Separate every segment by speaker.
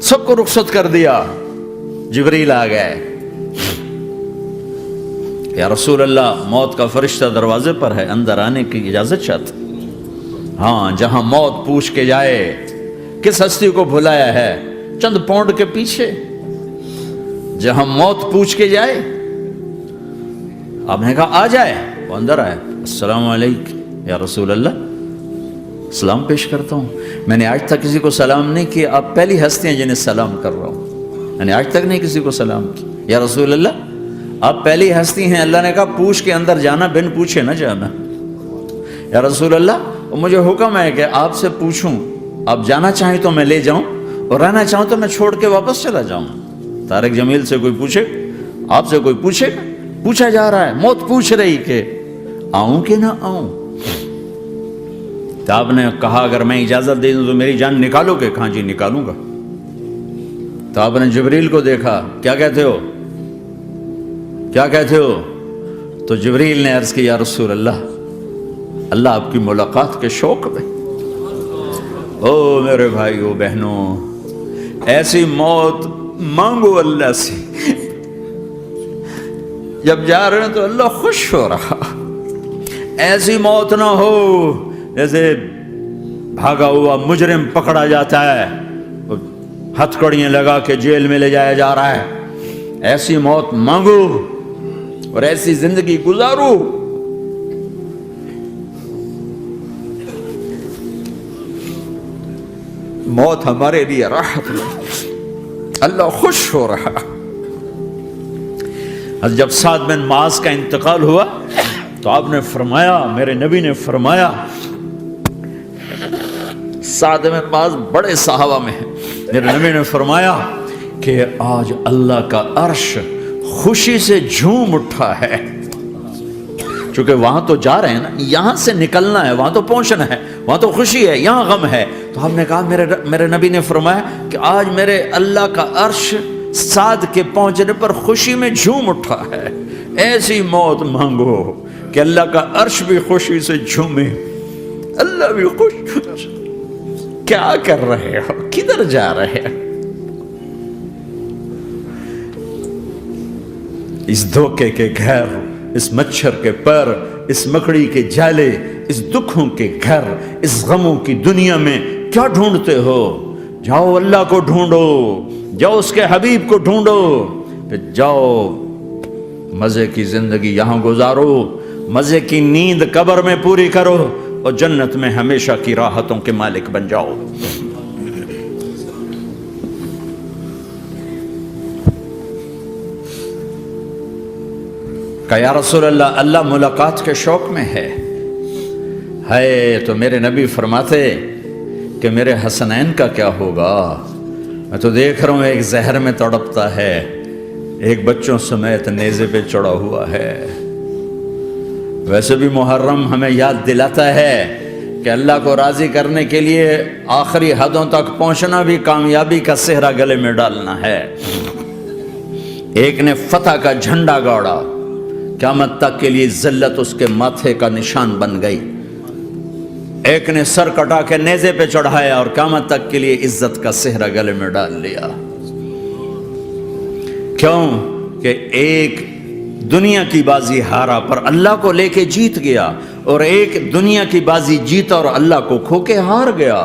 Speaker 1: سب کو رخصت کر دیا. جبریل آ گئے. یا رسول اللہ موت کا فرشتہ دروازے پر ہے, اندر آنے کی اجازت چاہتا. ہاں, جہاں موت پوچھ کے جائے کس ہستی کو بھلایا ہے, چند پاؤنڈ کے پیچھے جہاں موت پوچھ کے جائے. آپ نے کہا آ جائے, وہ اندر آئے. السلام علیکم یا رسول اللہ, سلام پیش کرتا ہوں. میں نے آج تک کسی کو سلام نہیں کیا, آپ پہلی ہستی ہیں جنہیں سلام کر رہا ہوں. میں نے آج تک نہیں کسی کو سلام کیا. یا رسول اللہ آپ پہلی ہستی ہیں. اللہ نے کہا پوچھ کے اندر جانا, بن پوچھے نہ جانا. یا رسول اللہ مجھے حکم ہے کہ آپ سے پوچھوں, آپ جانا چاہیں تو میں لے جاؤں, اور رہنا چاہوں تو میں چھوڑ کے واپس چلا جاؤں. طارق جمیل سے کوئی پوچھے, آپ سے کوئی پوچھے, پوچھا جا رہا ہے, موت پوچھ رہی کہ آؤں کہ نہ آؤں. تو آپ نے کہا اگر میں اجازت دے دوں تو میری جان نکالو گے؟ کہاں جی نکالوں گا. تو آپ نے جبریل کو دیکھا, کیا کہتے ہو, کیا کہتے ہو؟ تو جبریل نے عرض کی یا رسول اللہ, اللہ آپ کی ملاقات کے شوق میں. او میرے بھائیو بہنوں, ایسی موت مانگو اللہ سے. جب جا رہے ہیں تو اللہ خوش ہو رہا. ایسی موت نہ ہو جیسے بھاگا ہوا مجرم پکڑا جاتا ہے, ہتھکڑیاں لگا کے جیل میں لے جایا جا رہا ہے. ایسی موت مانگو اور ایسی زندگی گزارو. موت ہمارے لیے راحت ہے, اللہ خوش ہو رہا. جب سعد بن معاذ کا انتقال ہوا تو آپ نے فرمایا, میرے نبی نے فرمایا, سعد بن معاذ بڑے صحابہ میں ہیں, میرے نبی نے فرمایا کہ آج اللہ کا عرش خوشی سے جھوم اٹھا ہے. چونکہ وہاں تو جا رہے ہیں نا, یہاں سے نکلنا ہے, وہاں تو پہنچنا ہے, وہاں تو خوشی ہے, یہاں غم ہے. تو ہم نے کہا میرے نبی نے فرمایا کہ آج میرے اللہ کا عرش سعد کے پہنچنے پر خوشی میں جھوم اٹھا ہے. ایسی موت مانگو کہ اللہ کا عرش بھی خوشی سے جھومے, اللہ بھی خوش. کیا کر رہے ہو, کدھر جا رہے ہو؟ اس دھوکے کے گھر, اس مچھر کے پر, اس مکڑی کے جالے, اس دکھوں کے گھر, اس غموں کی دنیا میں کیا ڈھونڈتے ہو؟ جاؤ اللہ کو ڈھونڈو, جاؤ اس کے حبیب کو ڈھونڈو, پھر جاؤ مزے کی زندگی یہاں گزارو, مزے کی نیند قبر میں پوری کرو, اور جنت میں ہمیشہ کی راحتوں کے مالک بن جاؤ. کہ یا رسول اللہ, اللہ ملاقات کے شوق میں ہے. تو میرے نبی فرماتے کہ میرے حسنین کا کیا ہوگا؟ میں تو دیکھ رہا ہوں ایک زہر میں تڑپتا ہے, ایک بچوں سمیت نیزے پہ چڑھا ہوا ہے. ویسے بھی محرم ہمیں یاد دلاتا ہے کہ اللہ کو راضی کرنے کے لیے آخری حدوں تک پہنچنا بھی کامیابی کا صحرا گلے میں ڈالنا ہے. ایک نے فتح کا جھنڈا گاڑا, قیامت تک کے لیے ذلت اس کے ماتھے کا نشان بن گئی. ایک نے سر کٹا کے نیزے پہ چڑھایا اور قیامت تک کے لیے عزت کا صحرا گلے میں ڈال لیا. کیوں کہ ایک دنیا کی بازی ہارا پر اللہ کو لے کے جیت گیا, اور ایک دنیا کی بازی جیتا اور اللہ کو کھو کے ہار گیا.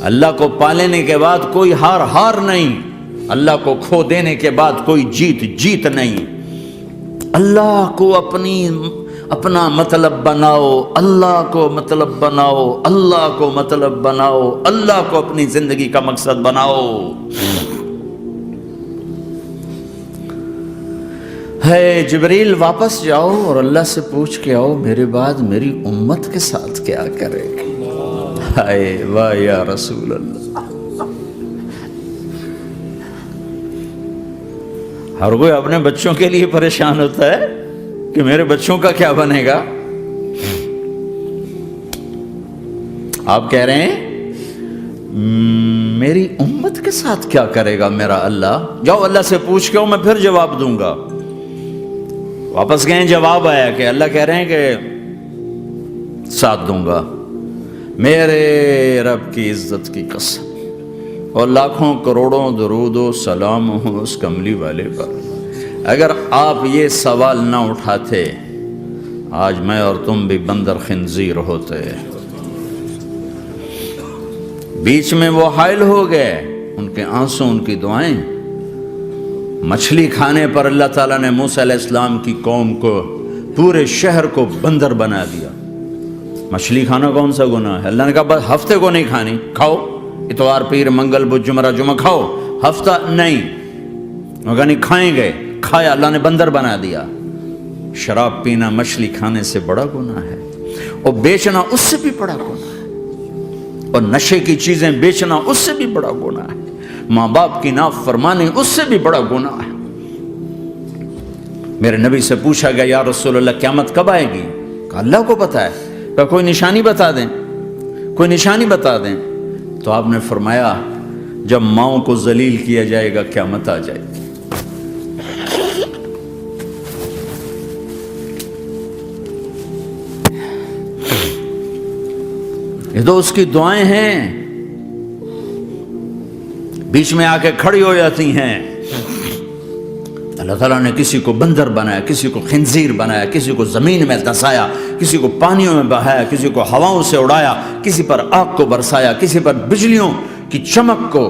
Speaker 1: اللہ کو پالینے کے بعد کوئی ہار نہیں, اللہ کو کھو دینے کے بعد کوئی جیت نہیں. اللہ کو اپنا مطلب بناؤ, اللہ کو مطلب بناؤ, اللہ کو مطلب بناؤ, اللہ کو اپنی زندگی کا مقصد بناؤ. ہے جبریل واپس جاؤ اور اللہ سے پوچھ کے آؤ میرے بعد میری امت کے ساتھ کیا کرے گا. ہائے واہ یا رسول اللہ. ہر کوئی اپنے بچوں کے لیے پریشان ہوتا ہے کہ میرے بچوں کا کیا بنے گا. آپ کہہ رہے ہیں میری امت کے ساتھ کیا کرے گا میرا اللہ. جاؤ اللہ سے پوچھ کے آؤ, میں پھر جواب دوں گا. واپس گئے, جواب آیا کہ اللہ کہہ رہے ہیں کہ ساتھ دوں گا. میرے رب کی عزت کی قسم, اور لاکھوں کروڑوں درود و سلام ہوں اس کملی والے پر۔ اگر آپ یہ سوال نہ اٹھاتے آج میں اور تم بھی بندر خنزیر ہوتے۔ بیچ میں وہ حائل ہو گئے، ان کے آنسو، ان کی دعائیں۔ مچھلی کھانے پر اللہ تعالیٰ نے موسیٰ علیہ السلام کی قوم کو، پورے شہر کو بندر بنا دیا۔ مچھلی کھانا کون سا گناہ ہے؟ اللہ نے کہا بس ہفتے کو نہیں کھانی، کھاؤ اتوار پیر منگل بدھ جمعہ جمعہ کھاؤ، ہفتہ نہیں۔ مگر نہیں کھائیں گے، کھایا، اللہ نے بندر بنا دیا۔ شراب پینا مچھلی کھانے سے بڑا گناہ ہے، اور بیچنا اس سے بھی بڑا گناہ ہے، اور نشے کی چیزیں بیچنا اس سے بھی بڑا گناہ ہے، ماں باپ کی نافرمانی اس سے بھی بڑا گناہ ہے۔ میرے نبی سے پوچھا گیا یا رسول اللہ قیامت کب آئے گی؟ کہا اللہ کو پتا ہے۔ کہا کوئی نشانی بتا دیں، کوئی نشانی بتا دیں۔ تو آپ نے فرمایا جب ماؤں کو ذلیل کیا جائے گا قیامت آ جائے گی۔ یہ تو اس کی دعائیں ہیں، بیچ میں آ کے کھڑی ہو جاتی ہیں۔ اللہ تعالیٰ نے کسی کو بندر بنایا، کسی کو خنزیر بنایا، کسی کو زمین میں دھسایا، کسی کو پانیوں میں بہایا، کسی کو ہواؤں سے اڑایا، کسی پر آگ کو برسایا، کسی پر بجلیوں کی چمک کو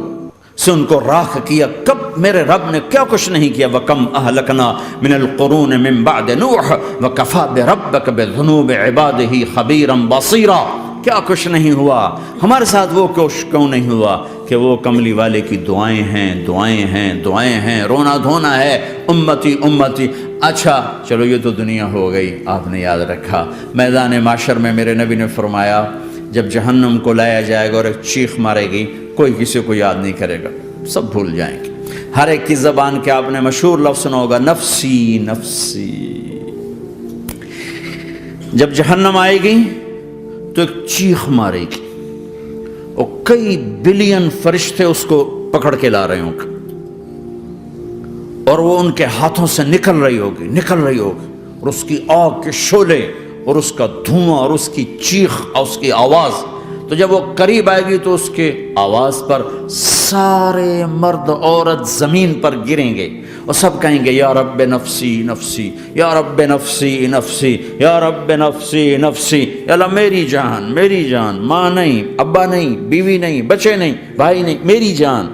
Speaker 1: سے ان کو راکھ کیا۔ کب میرے رب نے کیا کچھ نہیں کیا۔ وَكَمْ أَهْلَكْنَا مِنَ الْقُرُونِ مِن بَعْدِ نُوحٍ وَكَفَى بِرَبِّكَ بِذُنُوبِ عِبَادِهِ خَبِيرًا بَصِيرًا۔ کیا کچھ نہیں ہوا ہمارے ساتھ، وہ کچھ کیوں نہیں ہوا کہ وہ کملی والے کی دعائیں ہیں، دعائیں ہیں، دعائیں ہیں، رونا دھونا ہے، امتی امتی۔ اچھا چلو یہ تو دنیا ہو گئی، آپ نے یاد رکھا۔ میدان معاشر میں میرے نبی نے فرمایا جب جہنم کو لایا جائے گا اور ایک چیخ مارے گی، کوئی کسی کو یاد نہیں کرے گا، سب بھول جائیں گے۔ ہر ایک کی زبان کے آپ نے مشہور لفظ سنا ہوگا نفسی نفسی۔ جب جہنم آئے گی تو ایک چیخ مارے گی، اور کئی بلین فرشتے اس کو پکڑ کے لا رہے ہوں گے، اور وہ ان کے ہاتھوں سے نکل رہی ہوگی، اور اس کی آگ کے شعلے اور اس کا دھواں اور اس کی چیخ اور اس کی آواز۔ تو جب وہ قریب آئے گی تو اس کے آواز پر سارے مرد عورت زمین پر گریں گے اور سب کہیں گے یا رب نفسی نفسی، یا رب نفسی نفسی، یا رب نفسی نفسی۔ یا اللہ میری جان، میری جان، ماں نہیں، ابا نہیں، بیوی نہیں، بچے نہیں، بھائی نہیں، میری جان۔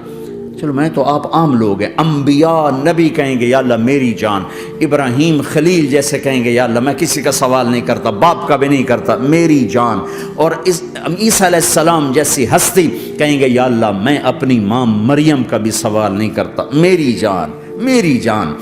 Speaker 1: چلو میں تو آپ عام لوگ ہیں، انبیاء نبی کہیں گے یا اللہ میری جان، ابراہیم خلیل جیسے کہیں گے یا اللہ میں کسی کا سوال نہیں کرتا، باپ کا بھی نہیں کرتا، میری جان۔ اور عیسیٰ علیہ السلام جیسی ہستی کہیں گے یا اللہ میں اپنی ماں مریم کا بھی سوال نہیں کرتا، میری جان، میری جان۔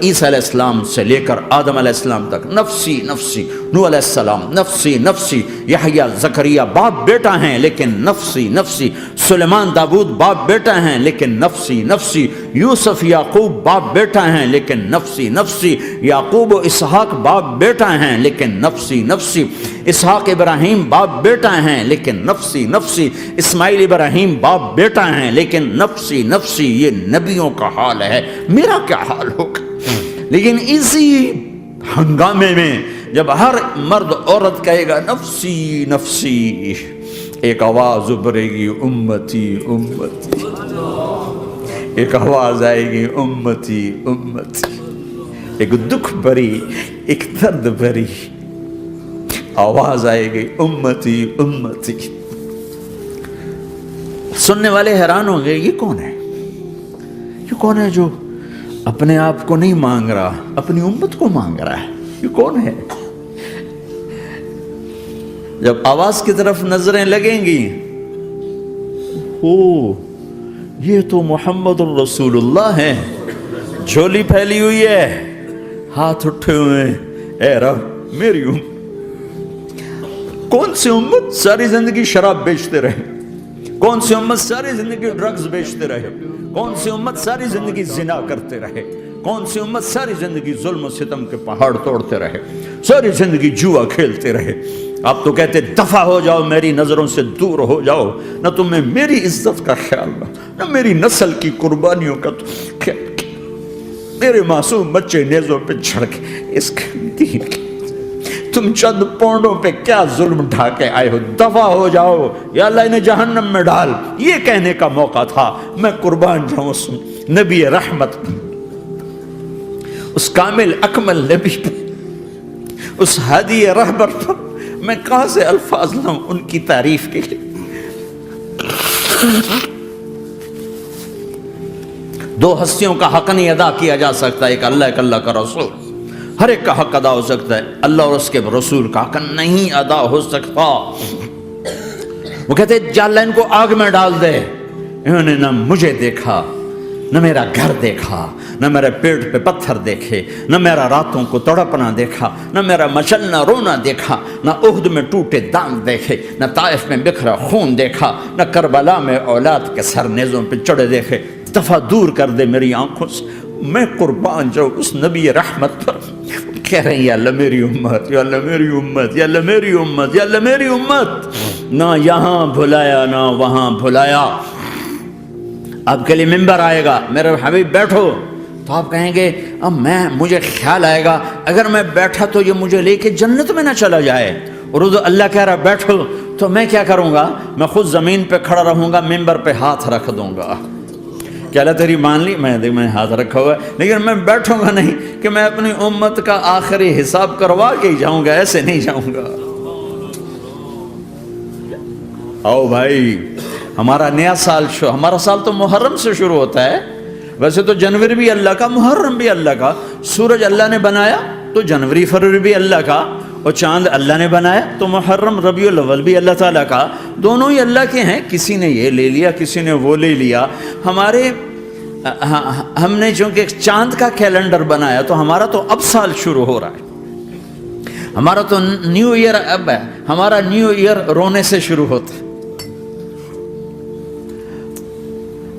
Speaker 1: عیسیٰ علیہ السلام سے لے کر آدم علیہ السلام تک نفسی نفسی، نوح علیہ السلام نفسی نفسی، یحییٰ زکریا باپ بیٹا ہیں لیکن نفسی نفسی، سلیمان داؤد باپ بیٹا ہیں لیکن نفسی نفسی، یوسف یعقوب باپ بیٹا ہیں لیکن نفسی نفسی، یعقوب و اسحاق باپ بیٹا ہیں لیکن نفسی نفسی، اسحاق ابراہیم باپ بیٹا ہیں لیکن نفسی نفسی، اسماعیل ابراہیم باپ بیٹا ہیں لیکن نفسی نفسی۔ یہ نبیوں کا حال ہے، میرا کیا حال ہوگا؟ لیکن اسی ہنگامے میں جب ہر مرد عورت کہے گا نفسی نفسی، ایک آواز ابھرے گی امتی امتی، ایک آواز آئے گی امتی امتی، ایک دکھ بھری، ایک درد بھری آواز آئے گی امتی امتی۔ سننے والے حیران ہوں گے یہ کون ہے، یہ کون ہے جو اپنے آپ کو نہیں مانگ رہا، اپنی امت کو مانگ رہا ہے، یہ کون ہے؟ جب آواز کی طرف نظریں لگیں گی، یہ تو محمد الرسول اللہ ہے، جھولی پھیلی ہوئی ہے، ہاتھ اٹھے ہوئے ہیں، اے رب میری امت۔ کون سی امت ساری زندگی شراب بیچتے رہے؟ کون سی امت ساری زندگی ڈرگز بیچتے رہے؟ کون سی امت ساری زندگی زنا کرتے رہے؟ کون سی امت ساری زندگی ظلم و ستم کے پہاڑ توڑتے رہے، ساری زندگی جوا کھیلتے رہے؟ آپ تو کہتے دفع ہو جاؤ، میری نظروں سے دور ہو جاؤ، نہ تمہیں میری عزت کا خیال نہ میری نسل کی قربانیوں کا خیال، میرے معصوم بچے نیزوں پہ چڑھ کے اس کے دین کی تم چند پونڈوں پہ کیا ظلم ڈھا کے آئے ہو، دفع ہو جاؤ یا اللہ انہیں جہنم میں ڈال، یہ کہنے کا موقع تھا۔ میں قربان جاؤں اس نبی رحمت، اس کامل اکمل نبی پہ، اس ہادی رہبر پر میں کہاں سے الفاظ لاؤں ان کی تعریف کے لیے۔ دو ہستیوں کا حق نہیں ادا کیا جا سکتا، ایک اللہ، ایک اللہ کا رسول۔ ہر ایک کا حق ادا ہو سکتا ہے، اللہ اور اس کے رسول کا حق نہیں ادا ہو سکتا۔ وہ کہتے جا اللہ ان کو آگ میں ڈال دے۔ انہوں نے نہ مجھے دیکھا، نہ میرا گھر دیکھا، نہ میرے پیٹ پہ پتھر دیکھے، نہ میرا راتوں کو تڑپنا دیکھا، نہ میرا مچلنا رونا دیکھا، نہ احد میں ٹوٹے دانت دیکھے، نہ طائف میں بکھرا خون دیکھا، نہ کربلا میں اولاد کے سر نیزوں پہ چڑھے دیکھے۔ دفعہ دور کر دے میری آنکھوں سے، میں قربان جاؤں اس نبی رحمت پر۔ کہہ رہے ہیں یا اللہ میری امت، یا اللہ میری امت، یا اللہ میری امت، یا اللہ میری امت۔ نہ یہاں بھلایا نہ وہاں بھلایا۔ آپ کے لیے ممبر آئے گا، میرے حبیب بیٹھو، تو آپ کہیں گے اب مجھے خیال آئے گا اگر میں بیٹھا تو یہ مجھے لے کے جنت میں نہ چلا جائے، اور اللہ کہہ رہا بیٹھو تو میں کیا کروں گا؟ میں خود زمین پہ کھڑا رہوں گا، ممبر پہ ہاتھ رکھ دوں گا کہ اللہ تیری مان لی، میں ہاتھ رکھا ہوا ہے، لیکن میں بیٹھوں گا نہیں کہ میں اپنی امت کا آخری حساب کروا کے ہی جاؤں گا، ایسے نہیں جاؤں گا۔ آؤ بھائی، ہمارا نیا سال ہمارا سال تو محرم سے شروع ہوتا ہے، ویسے تو جنوری بھی اللہ کا، محرم بھی اللہ کا، سورج اللہ نے بنایا تو جنوری فروری بھی اللہ کا، اور چاند اللہ نے بنایا تو محرم ربیع الاول بھی اللہ تعالیٰ کا، دونوں ہی اللہ کے ہیں۔ کسی نے یہ لے لیا، کسی نے وہ لے لیا۔ ہم نے چونکہ چاند کا کیلنڈر بنایا تو ہمارا تو اب سال شروع ہو رہا ہے، ہمارا تو نیو ایئر اب ہے، ہمارا نیو ایئر رونے سے شروع ہوتا ہے۔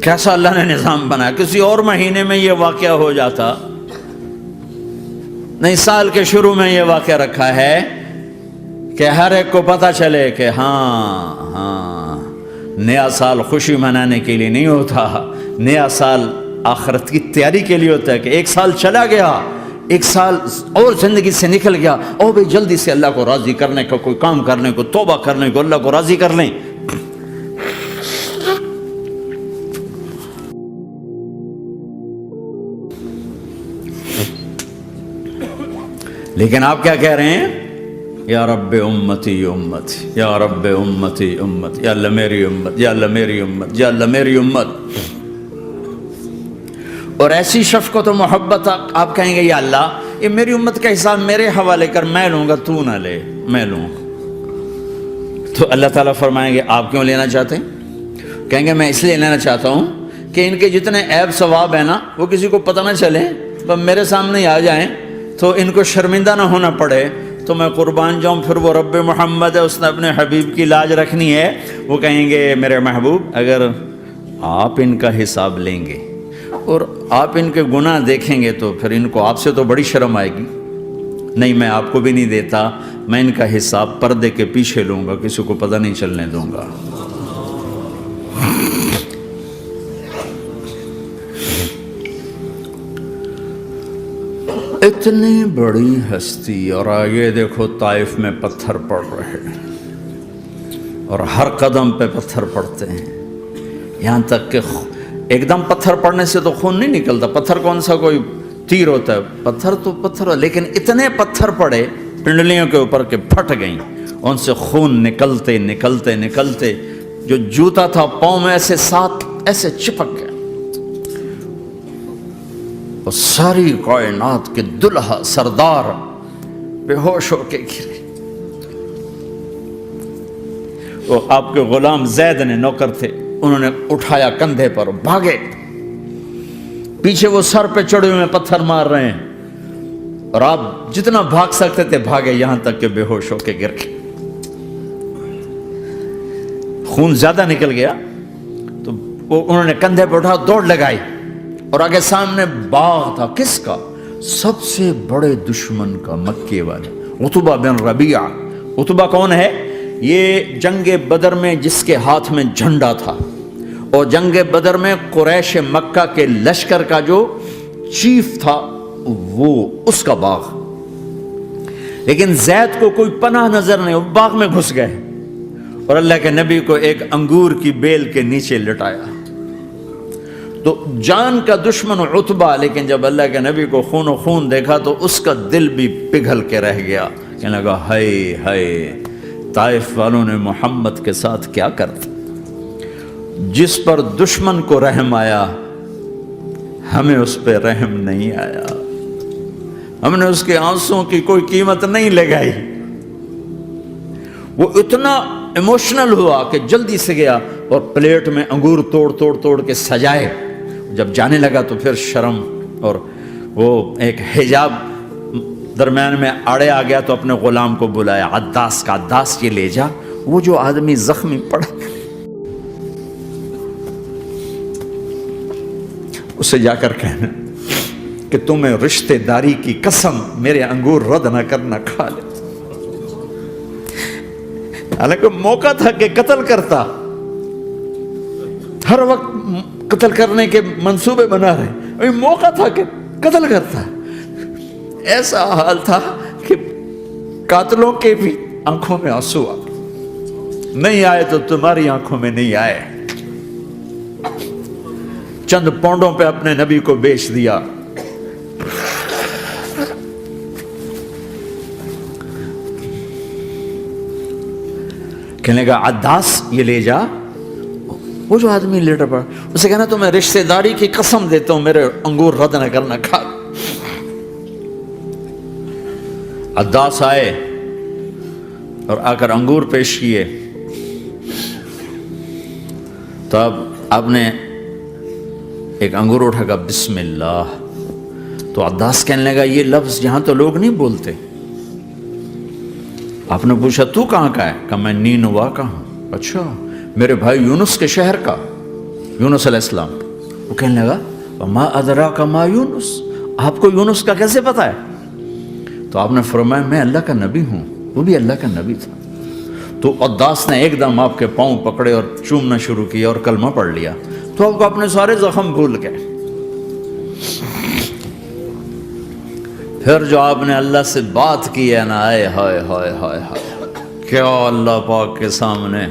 Speaker 1: کیسا اللہ نے نظام بنایا، کسی اور مہینے میں یہ واقعہ ہو جاتا، نہیں سال کے شروع میں یہ واقعہ رکھا ہے کہ ہر ایک کو پتہ چلے کہ ہاں نیا سال خوشی منانے کے لیے نہیں ہوتا، نیا سال آخرت کی تیاری کے لیے ہوتا ہے کہ ایک سال چلا گیا، ایک سال اور زندگی سے نکل گیا، اور بھی جلدی سے اللہ کو راضی کرنے کا کوئی کام کرنے کو، توبہ کرنے کو، اللہ کو راضی کر لیں۔ لیکن آپ کیا کہہ رہے ہیں؟ یا رب امتی امتی، یا رب امتی امت، یا اللہ میری امت، یا اللہ میری امت، یا اللہ میری امت۔ اور ایسی شفقت و محبت آپ کہیں گے یا اللہ یہ میری امت کا حساب میرے حوالے کر، میں لوں گا، تو نہ لے، میں لوں۔ تو اللہ تعالیٰ فرمائیں گے آپ کیوں لینا چاہتے ہیں؟ کہیں گے میں اس لیے لینا چاہتا ہوں کہ ان کے جتنے عیب ثواب ہیں نا وہ کسی کو پتہ نہ چلے، بس میرے سامنے ہی آ جائیں تو ان کو شرمندہ نہ ہونا پڑے، تو میں قربان جاؤں۔ پھر وہ رب محمد ہے، اس نے اپنے حبیب کی لاج رکھنی ہے، وہ کہیں گے میرے محبوب اگر آپ ان کا حساب لیں گے اور آپ ان کے گناہ دیکھیں گے تو پھر ان کو آپ سے تو بڑی شرم آئے گی، نہیں میں آپ کو بھی نہیں دیتا، میں ان کا حساب پردے کے پیچھے لوں گا، کسی کو پتہ نہیں چلنے دوں گا۔ اتنی بڑی ہستی، اور آگے دیکھو طائف میں پتھر پڑ رہے ہیں، اور ہر قدم پہ پتھر پڑتے ہیں، یہاں تک کہ ایک دم پتھر پڑنے سے تو خون نہیں نکلتا، پتھر کون سا کوئی تیر ہوتا ہے، پتھر تو پتھر، لیکن اتنے پتھر پڑے پنڈلیوں کے اوپر کے پھٹ گئیں، ان سے خون نکلتے نکلتے نکلتے جو جوتا تھا پاؤں میں ایسے ساتھ ایسے چپک گیا، اور ساری کائنات کے دلہا سردار بے ہوش ہو کے گرے۔ وہ آپ کے غلام زید نے نوکر تھے، انہوں نے اٹھایا کندھے پر، بھاگے، پیچھے وہ سر پہ چڑھے ہوئے پتھر مار رہے ہیں، اور آپ جتنا بھاگ سکتے تھے بھاگے، یہاں تک کہ بے ہوش ہو کے گر گئے۔ خون زیادہ نکل گیا تو انہوں نے کندھے پہ اٹھا، دوڑ لگائی، اور آگے سامنے باغ تھا، کس کا؟ سب سے بڑے دشمن کا، مکے والے عتبہ بن ربیعہ۔ عتبہ کون ہے؟ یہ جنگ بدر میں جس کے ہاتھ میں جھنڈا تھا، اور جنگ بدر میں قریش مکہ کے لشکر کا جو چیف تھا وہ، اس کا باغ۔ لیکن زید کو کوئی پناہ نظر نہیں، وہ باغ میں گھس گئے اور اللہ کے نبی کو ایک انگور کی بیل کے نیچے لٹایا. تو جان کا دشمن عتبہ، لیکن جب اللہ کے نبی کو خون و خون دیکھا تو اس کا دل بھی پگھل کے رہ گیا. کہنے لگا ہائے ہائے، طائف والوں نے محمد کے ساتھ کیا کرتا. جس پر دشمن کو رحم آیا ہمیں اس پہ رحم نہیں آیا، ہم نے اس کے آنسوں کی کوئی قیمت نہیں لگائی. وہ اتنا ایموشنل ہوا کہ جلدی سے گیا اور پلیٹ میں انگور توڑ کے سجائے. جب جانے لگا تو پھر شرم اور وہ ایک حجاب درمیان میں آڑے آ گیا تو اپنے غلام کو بلایا، عداس کا، عداس یہ لے جا وہ جو آدمی زخمی پڑا، اسے جا کر کہنا کہ تمہیں رشتہ داری کی قسم میرے انگور رد نہ کرنا، کھا لے. حالانکہ موقع تھا کہ قتل کرتا، ہر وقت قتل کرنے کے منصوبے بنا رہے، موقع تھا کہ قتل کرتا. ایسا حال تھا کہ قاتلوں کے بھی آنکھوں میں آنسو آ نہیں آئے تو تمہاری آنکھوں میں نہیں آئے. چند پونڈوں پہ اپنے نبی کو بیچ دیا. کہنے لگا عداس یہ لے جا. وہ جو آدمی لیٹر پڑا اسے کہنا تو میں رشتہ داری کی قسم دیتا ہوں میرے انگور رد نہ کرنا، کھا. عداس آئے اور آ کر انگور پیش کیے تو اب آپ نے ایک انگور اٹھا کر بسم اللہ. تو عداس کہنے لگا یہ لفظ یہاں تو لوگ نہیں بولتے. آپ نے پوچھا تو کہاں کا ہے؟ کہا میں نینوا کا ہوں. اچھا، میرے بھائی یونس کے شہر کا، یونس علیہ السلام. وہ کہنے لگا وما ادراک ما یونس، آپ کو یونس کا کیسے پتا ہے؟ تو آپ نے فرمایا میں اللہ کا نبی ہوں، وہ بھی اللہ کا نبی تھا. تو عداس نے ایک دم آپ کے پاؤں پکڑے اور چومنا شروع کیا اور کلمہ پڑھ لیا. تو آپ کو اپنے سارے زخم بھول گئے. پھر جو آپ نے اللہ سے بات کی ہے نا، آئے ہائے ہائے ہائے ہائے، کیا اللہ پاک کے سامنے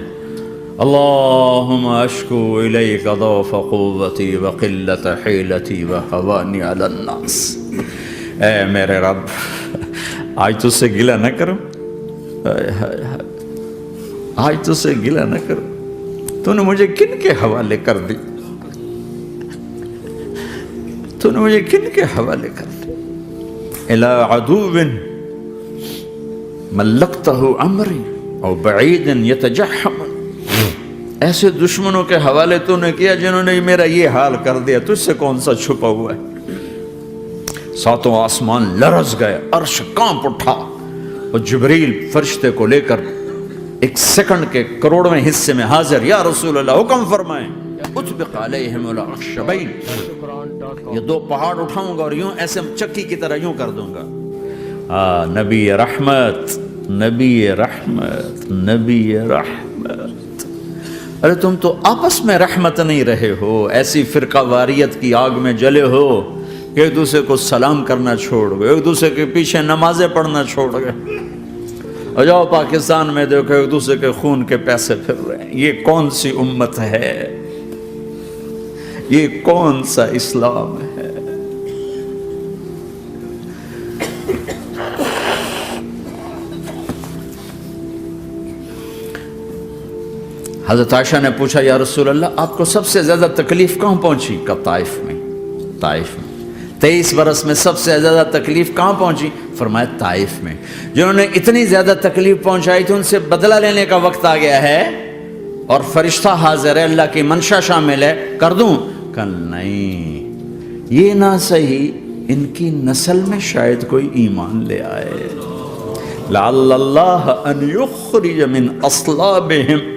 Speaker 1: اللہم اشکو الیک ضعف قوتی وقلت حیلتی وہوانی علی الناس. اے میرے رب، آج تجھ سے گلہ نہ کروں، آج تجھ سے گلہ نہ کروں. تو نے مجھے کن کے حوالے کر دی، تو نے مجھے کن کے حوالے کر دی. الی عدو ملکتہ امری او بعید یتجحم، ایسے دشمنوں کے حوالے تو نے کیا جنہوں نے میرا یہ حال کر دیا، تجھ سے کون سا چھپا ہوا ہے. ساتوں آسمان لرز گئے، عرش کانپ اٹھا اور جبریل فرشتے کو لے کر ایک سیکنڈ کے کروڑویں حصے میں حاضر. یا رسول اللہ حکم فرمائیں اطبق علیہم الاخشبین، یہ دو پہاڑ اٹھاؤں گا اور یوں ایسے چکی کی طرح یوں کر دوں گا. نبی رحمت، نبی رحمت، نبی رحمت. ارے تم تو آپس میں رحمت نہیں رہے ہو، ایسی فرقہ واریت کی آگ میں جلے ہو کہ ایک دوسرے کو سلام کرنا چھوڑ گئے، ایک دوسرے کے پیچھے نمازیں پڑھنا چھوڑ گئے. اور جاؤ پاکستان میں دیکھو ایک دوسرے کے خون کے پیسے پھر رہے ہیں. یہ کون سی امت ہے؟ یہ کون سا اسلام ہے؟ حضرت عائشہ نے پوچھا یا رسول اللہ آپ کو سب سے زیادہ تکلیف کہاں پہنچی؟ کہا طائف میں. طائف میں 23 برس میں سب سے زیادہ تکلیف کہاں پہنچی؟ فرمایا طائف میں. جنہوں نے اتنی زیادہ تکلیف پہنچائی تھی ان سے بدلہ لینے کا وقت آ گیا ہے اور فرشتہ حاضر ہے، اللہ کی منشا شامل ہے، کر دوں؟ کہ نہیں، یہ نہ صحیح، ان کی نسل میں شاید کوئی ایمان لے آئے. لعل اللہ ان یخرج من اصلابہم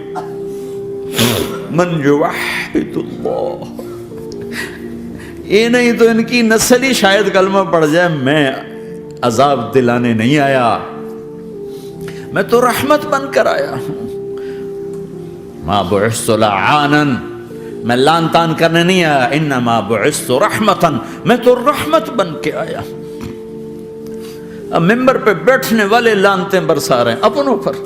Speaker 1: من یوحد اللہ. یہ نہیں تو ان کی نسل ہی شاید کلمہ پڑھ جائے. میں عذاب دلانے نہیں آیا، میں تو رحمت بن کر آیا ہوں. ما بعثت لعانا، میں لان تان کرنے نہیں آیا. انما بعثت رحمتا، میں تو رحمت بن کے آیا. اب ممبر پہ بیٹھنے والے لانتیں برسا رہے ہیں اپنوں پر.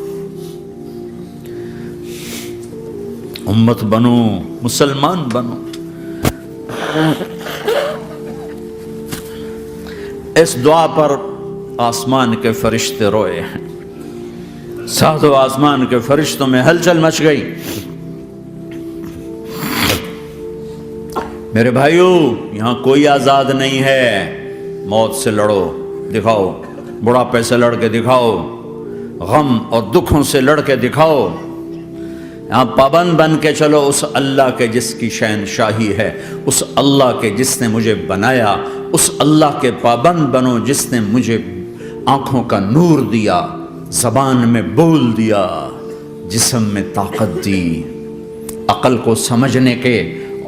Speaker 1: امت بنو، مسلمان بنو. اس دعا پر آسمان کے فرشتے روئے ہیں. ساتوں آسمان کے فرشتوں میں ہلچل مچ گئی. میرے بھائیو، یہاں کوئی آزاد نہیں ہے. موت سے لڑو، دکھاؤ. بڑھاپے سے لڑ کے دکھاؤ. غم اور دکھوں سے لڑ کے دکھاؤ. یہاں پابند بن کے چلو اس اللہ کے جس کی شہنشاہی ہے، اس اللہ کے جس نے مجھے بنایا. اس اللہ کے پابند بنو جس نے مجھے آنکھوں کا نور دیا، زبان میں بول دیا، جسم میں طاقت دی، عقل کو سمجھنے کے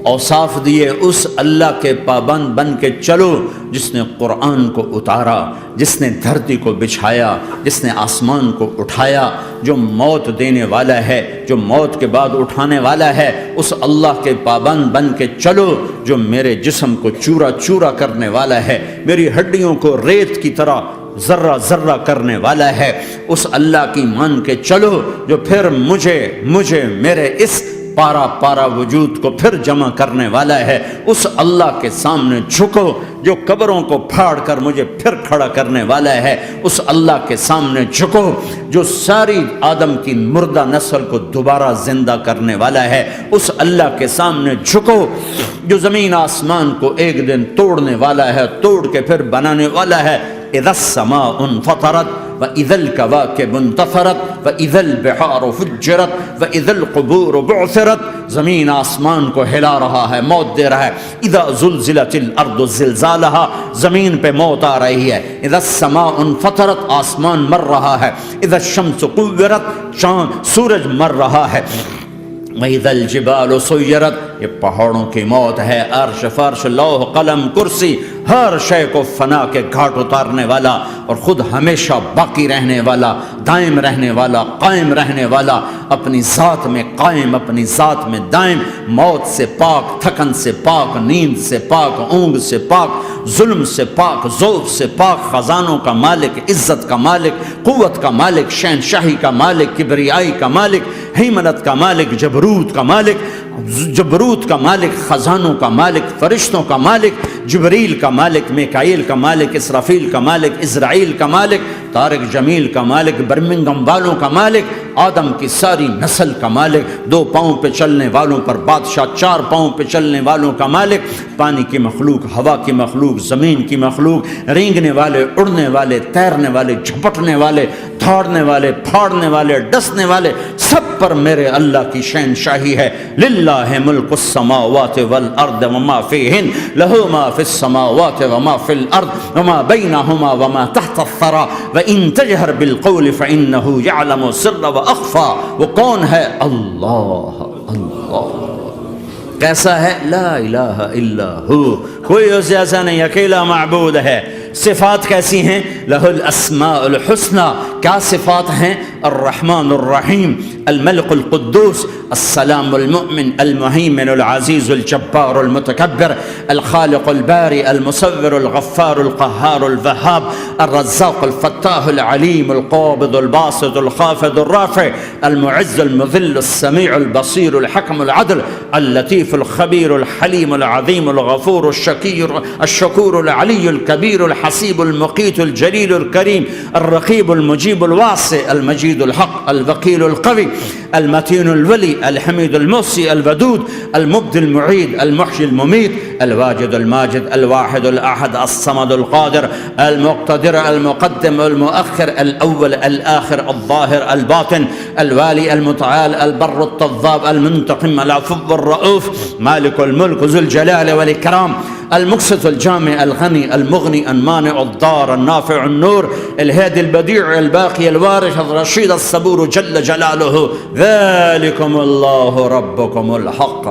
Speaker 1: اوصاف دیے. اس اللہ کے پابند بن کے چلو جس نے قرآن کو اتارا، جس نے دھرتی کو بچھایا، جس نے آسمان کو اٹھایا، جو موت دینے والا ہے، جو موت کے بعد اٹھانے والا ہے. اس اللہ کے پابند بن کے چلو جو میرے جسم کو چورا چورا کرنے والا ہے، میری ہڈیوں کو ریت کی طرح ذرہ ذرہ کرنے والا ہے. اس اللہ کی مان کے چلو جو پھر مجھے میرے اس پارا پارا وجود کو پھر جمع کرنے والا ہے. اس اللہ کے سامنے جھکو جو قبروں کو پھاڑ کر مجھے پھر کھڑا کرنے والا ہے. اس اللہ کے سامنے جھکو جو ساری آدم کی مردہ نسل کو دوبارہ زندہ کرنے والا ہے. اس اللہ کے سامنے جھکو جو زمین آسمان کو ایک دن توڑنے والا ہے، توڑ کے پھر بنانے والا ہے. اذا السماء انفطرت واذا الكواكب انتثرت واذا البحار فجرت واذا القبور بعثرت. زمین آسمان کو ہلا رہا ہے، موت دے رہا ہے. اذا زلزلت الارض زلزالها، زمین پہ موت آ رہی ہے. اذا السماء انفطرت، آسمان مر رہا ہے. اذا الشمس قورت، چاند سورج مر رہا ہے. وَإِذَا الْجِبَالُ سُيِّرَتْ، یہ پہاڑوں کی موت ہے. عرش فرش لوح قلم کرسی ہر شے کو فنا کے گھاٹ اتارنے والا اور خود ہمیشہ باقی رہنے والا، دائم رہنے والا، قائم رہنے والا، اپنی ذات میں قائم، اپنی ذات میں دائم، موت سے پاک، تھکن سے پاک، نیند سے پاک، اونگ سے پاک، ظلم سے پاک، ذوق سے پاک، خزانوں کا مالک، عزت کا مالک، قوت کا مالک، شہنشاہی کا مالک، کبریائی کا مالک، ہیمنت کا مالک، جبروت کا مالک، جبروت کا مالک، خزانوں کا مالک، فرشتوں کا مالک، جبریل کا مالک، میکائیل کا مالک، اسرافیل کا مالک، اسرائیل کا مالک، طارق جمیل کا مالک، برمنگم والوں کا مالک، آدم کی ساری نسل کا مالک، 2 پاؤں پہ چلنے والوں پر بادشاہ، 4 پاؤں پہ چلنے والوں کا مالک، پانی کی مخلوق، ہوا کی مخلوق، زمین کی مخلوق، رینگنے والے، اڑنے والے، تیرنے والے، جھپٹنے والے، دھاڑنے والے، پھاڑنے والے، ڈسنے والے، سب پر میرے اللہ کی شہنشاہی ہے. للہ ملک السماوات والارض وما فیہن، لہ ما فی السماوات وما فی الارض وما بینہما وما تحت الثری وان تجہر بالقول فانہ یعلم السر واخفی. وہ کون ہے؟ اللہ. اللہ کیسا ہے؟ لا الہ الا ہو، کوئی اس جیسا نہیں، اکیلا معبود ہے. صفات کیسی ہیں؟ لہ الاسماء الحسنى. کیا صفات ہیں؟ الرحمن الرحیم، الملک القدوس، السلام المؤمن، المہیمن العزیز الجبار المتکبر، الخالق الباری المصور الغفار القہار الوہاب، الرزاق الفتاح العلیم القابض الباسط الخافض الرافع، المعز المذل السمیع البصیر الحکم العدل، اللطیف الخبیر الحلیم العظیم الغفور الشکور العلی الکبیر الحسیب المقیت الجلیل الکریم، الرقیب المجیب الواسع، المجید الحق، الوکیل القوی، المتین الولی، الحمید المحصی، الودود، المبدی المعید، المحیی الممیت، الواجد الماجد، الواحد الاحد، الصمد القادر، المقتدر، المقدم، المؤخر، الاول، الاخر، الظاهر، الباطن، الوالي، المتعال، البر، التواب، المنتقم، العفو، الرؤوف، مالك الملك، ذو الجلال والإكرام، المقسط، الجامع، الغني، المغني، المانع، الضار، النافع، النور، الهادي، البديع، الباقي، الوارث، الرشيد، الصبور جل جلاله. ذلكم الله ربكم الحق.